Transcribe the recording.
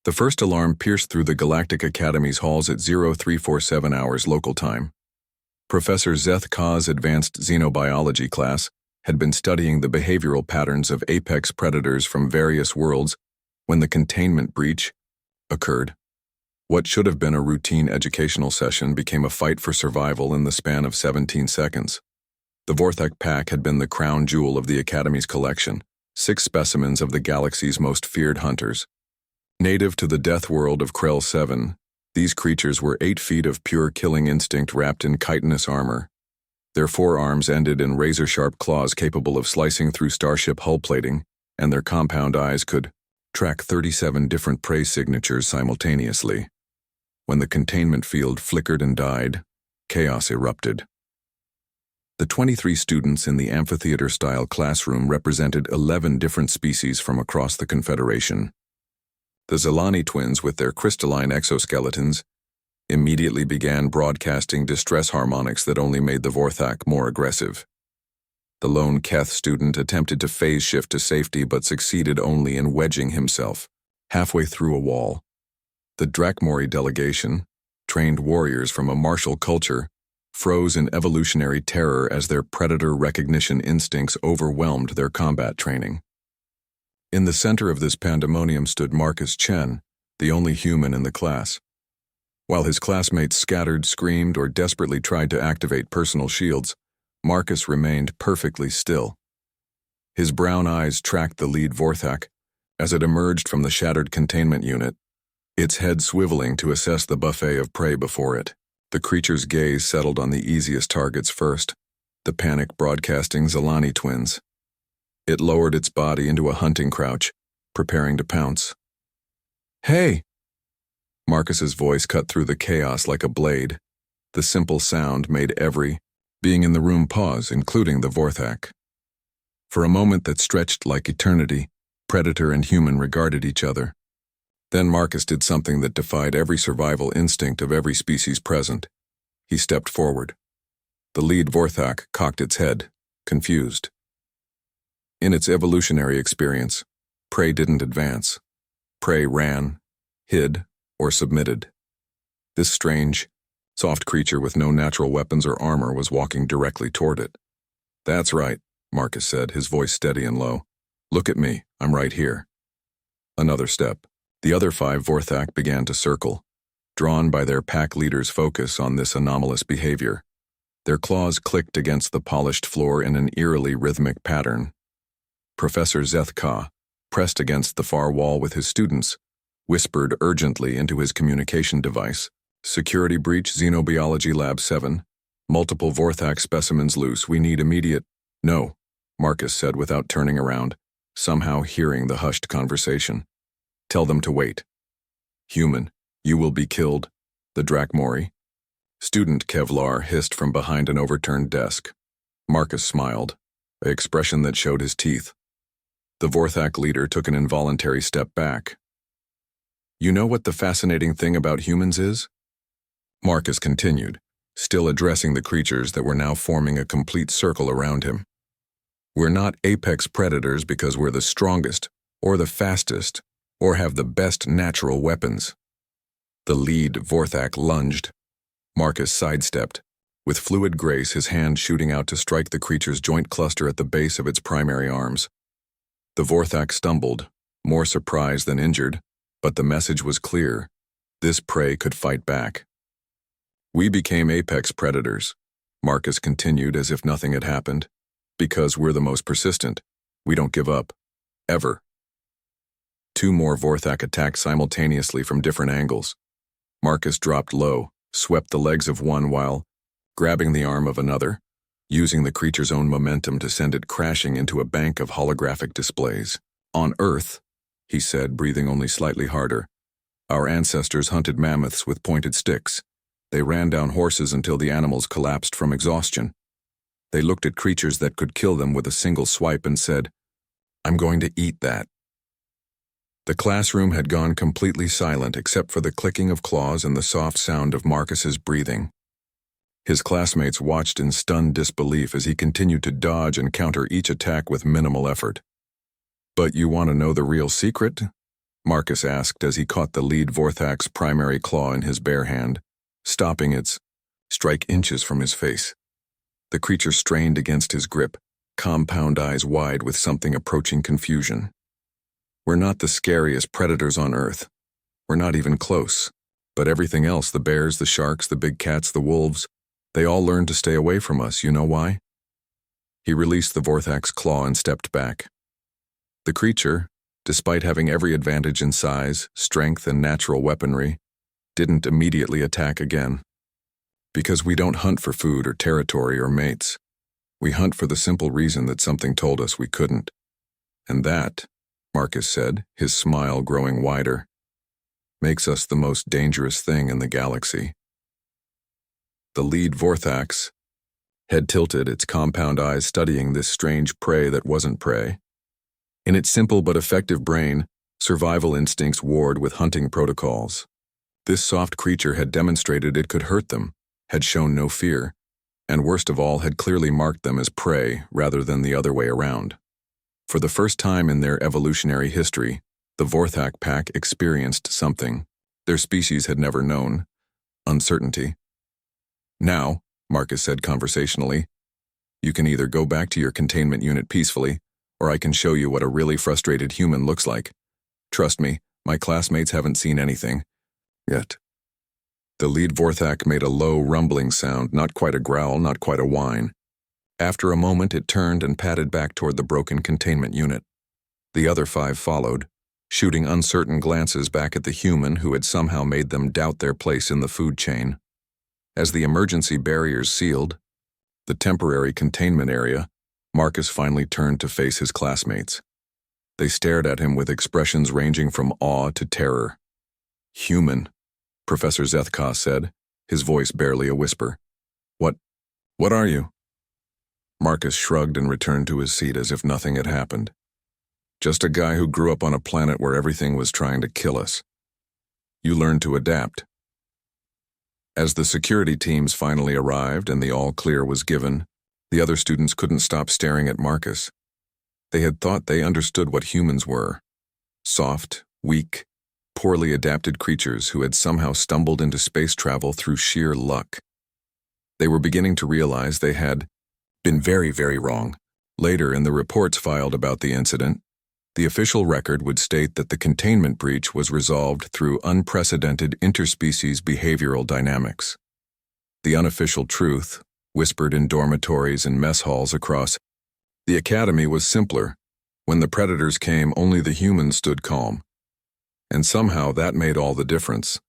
The first alarm pierced through the Galactic Academy's halls at 0347 hours local time. Professor Zeth Ka's advanced xenobiology class had been studying the behavioral patterns of apex predators from various worlds when the containment breach occurred. What should have been a routine educational session became a fight for survival in the span of 17 seconds. The Vorthak pack had been the crown jewel of the Academy's collection, 6 specimens of the galaxy's most feared hunters. Native to the death world of Krell 7, these creatures were 8 feet of pure killing instinct wrapped in chitinous armor. Their forearms ended in razor-sharp claws capable of slicing through starship hull plating, and their compound eyes could track 37 different prey signatures simultaneously. When the containment field flickered and died, chaos erupted. The 23 students in the amphitheater-style classroom represented 11 different species from across the Confederation. The Zelani twins, with their crystalline exoskeletons, immediately began broadcasting distress harmonics that only made the Vorthak more aggressive. The lone Keth student attempted to phase shift to safety but succeeded only in wedging himself halfway through a wall. The Drakmori delegation, trained warriors from a martial culture, froze in evolutionary terror as their predator recognition instincts overwhelmed their combat training. In the center of this pandemonium stood Marcus Chen, the only human in the class. While his classmates scattered, screamed, or desperately tried to activate personal shields, Marcus remained perfectly still. His brown eyes tracked the lead Vorthak as it emerged from the shattered containment unit, its head swiveling to assess the buffet of prey before it. The creature's gaze settled on the easiest targets first, the panic-broadcasting Zelani twins. It lowered its body into a hunting crouch, preparing to pounce. "Hey!" Marcus's voice cut through the chaos like a blade. The simple sound made every being in the room pause, including the Vorthak. For a moment that stretched like eternity, predator and human regarded each other. Then Marcus did something that defied every survival instinct of every species present. He stepped forward. The lead Vorthak cocked its head, confused. In its evolutionary experience, prey didn't advance. Prey ran, hid, or submitted. This strange, soft creature with no natural weapons or armor was walking directly toward it. "That's right," Marcus said, his voice steady and low. "Look at me, I'm right here." Another step. The other 5 Vorthak began to circle, drawn by their pack leader's focus on this anomalous behavior. Their claws clicked against the polished floor in an eerily rhythmic pattern. Professor Zeth Ka, pressed against the far wall with his students, whispered urgently into his communication device, "Security breach, Xenobiology Lab 7. Multiple Vorthak specimens loose. We need immediate—" "No," Marcus said without turning around, somehow hearing the hushed conversation. "Tell them to wait." "Human, you will be killed." The Drakmori. Student Kevlar hissed from behind an overturned desk. Marcus smiled, an expression that showed his teeth. The Vorthak leader took an involuntary step back. "You know what the fascinating thing about humans is?" Marcus continued, still addressing the creatures that were now forming a complete circle around him. "We're not apex predators because we're the strongest, or the fastest, or have the best natural weapons." The lead Vorthak lunged. Marcus sidestepped, with fluid grace, his hand shooting out to strike the creature's joint cluster at the base of its primary arms. The Vorthak stumbled, more surprised than injured, but the message was clear. This prey could fight back. "We became apex predators," Marcus continued as if nothing had happened, "because we're the most persistent. We don't give up. Ever." 2 more Vorthak attacked simultaneously from different angles. Marcus dropped low, swept the legs of one while grabbing the arm of another, using the creature's own momentum to send it crashing into a bank of holographic displays. "On Earth," he said, breathing only slightly harder, "our ancestors hunted mammoths with pointed sticks. They ran down horses until the animals collapsed from exhaustion. They looked at creatures that could kill them with a single swipe and said, 'I'm going to eat that.'" The classroom had gone completely silent except for the clicking of claws and the soft sound of Marcus's breathing. His classmates watched in stunned disbelief as he continued to dodge and counter each attack with minimal effort. "But you want to know the real secret?" Marcus asked as he caught the lead Vorthak's primary claw in his bare hand, stopping its strike inches from his face. The creature strained against his grip, compound eyes wide with something approaching confusion. We're not the scariest predators on Earth. We're not even close. But everything else, the bears, the sharks, the big cats, the wolves, they all learned to stay away from us. You know why? He released the Vorthak's claw and stepped back. The creature, despite having every advantage in size, strength, and natural weaponry, didn't immediately attack again. Because we don't hunt for food or territory or mates. We hunt for the simple reason that something told us we couldn't. And that, Marcus said, his smile growing wider, makes us the most dangerous thing in the galaxy. The lead Vorthak's head tilted, its compound eyes studying this strange prey that wasn't prey. In its simple but effective brain, survival instincts warred with hunting protocols. This soft creature had demonstrated it could hurt them, had shown no fear, and worst of all had clearly marked them as prey rather than the other way around. For the first time in their evolutionary history, the Vorthak pack experienced something their species had never known: uncertainty. Now, Marcus said conversationally, you can either go back to your containment unit peacefully, or I can show you what a really frustrated human looks like. Trust me, my classmates haven't seen anything yet. The lead Vorthak made a low, rumbling sound, not quite a growl, not quite a whine. After a moment, it turned and padded back toward the broken containment unit. The other 5 followed, shooting uncertain glances back at the human who had somehow made them doubt their place in the food chain. As the emergency barriers sealed the temporary containment area, Marcus finally turned to face his classmates. They stared at him with expressions ranging from awe to terror. Human, Professor Zethka said, his voice barely a whisper. What are you? Marcus shrugged and returned to his seat as if nothing had happened. Just a guy who grew up on a planet where everything was trying to kill us. You learned to adapt. As the security teams finally arrived and the all-clear was given, the other students couldn't stop staring at Marcus. They had thought they understood what humans were. Soft, weak, poorly adapted creatures who had somehow stumbled into space travel through sheer luck. They were beginning to realize they had been very, very wrong. Later, in the reports filed about the incident, the official record would state that the containment breach was resolved through unprecedented interspecies behavioral dynamics. The unofficial truth, whispered in dormitories and mess halls across the academy, was simpler. When the predators came, only the humans stood calm. And somehow that made all the difference.